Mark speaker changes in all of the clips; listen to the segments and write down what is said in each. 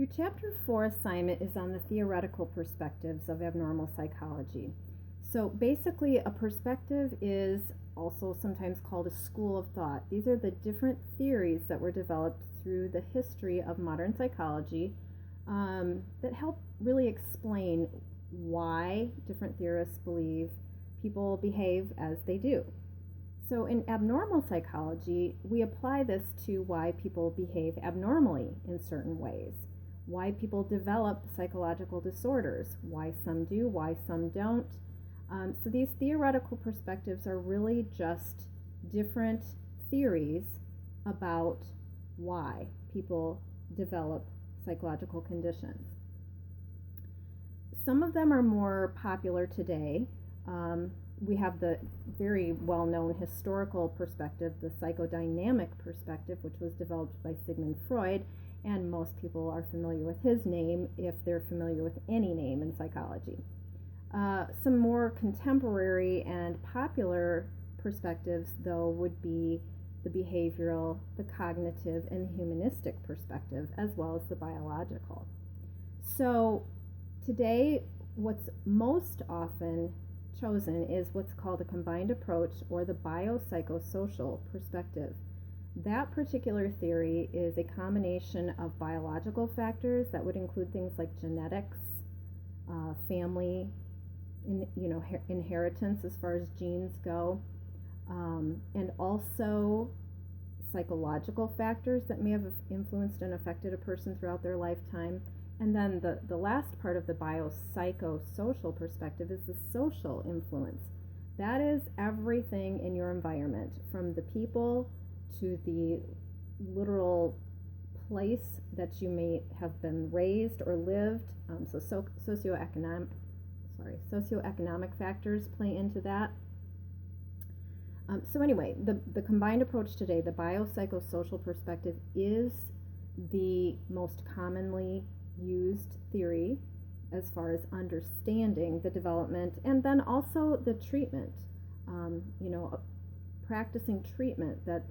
Speaker 1: Your Chapter 4 assignment is on the theoretical perspectives of abnormal psychology. So basically, a perspective is also sometimes called a school of thought. These are the different theories that were developed through the history of modern psychology that help really explain why different theorists believe people behave as they do. So in abnormal psychology, we apply this to why people behave abnormally in certain ways, why people develop psychological disorders, why some do, why some don't. So these theoretical perspectives are really just different theories about why people develop psychological conditions. Some of them are more popular today. We have the very well-known historical perspective, the psychodynamic perspective, which was developed by Sigmund Freud, and most people are familiar with his name if they're familiar with any name in psychology. Some more contemporary and popular perspectives, though, would be the behavioral, the cognitive, and the humanistic perspective, as well as the biological. So today, what's most often chosen is what's called a combined approach, or the biopsychosocial perspective. That particular theory is a combination of biological factors that would include things like genetics, family, inheritance as far as genes go, and also psychological factors that may have influenced and affected a person throughout their lifetime. And then the last part of the biopsychosocial perspective is the social influence. That is everything in your environment, from the people to the literal place that you may have been raised or lived. Socioeconomic factors play into that. So anyway, the combined approach today, the biopsychosocial perspective, is the most commonly used theory as far as understanding the development, and then also the treatment, practicing treatment that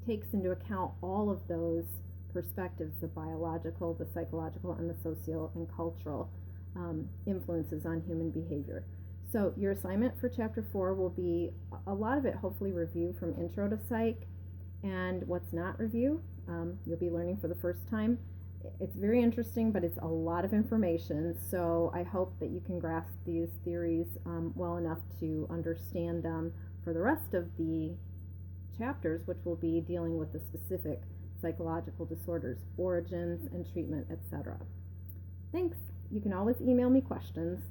Speaker 1: takes into account all of those perspectives, the biological, the psychological, and the social and cultural influences on human behavior. So your assignment for Chapter 4 will be a lot of it, hopefully, review from Intro to Psych, and what's not review, you'll be learning for the first time. It's very interesting, but it's a lot of information, so I hope that you can grasp these theories well enough to understand them for the rest of the chapters, which will be dealing with the specific psychological disorders, origins and treatment, etc. Thanks. You can always email me questions.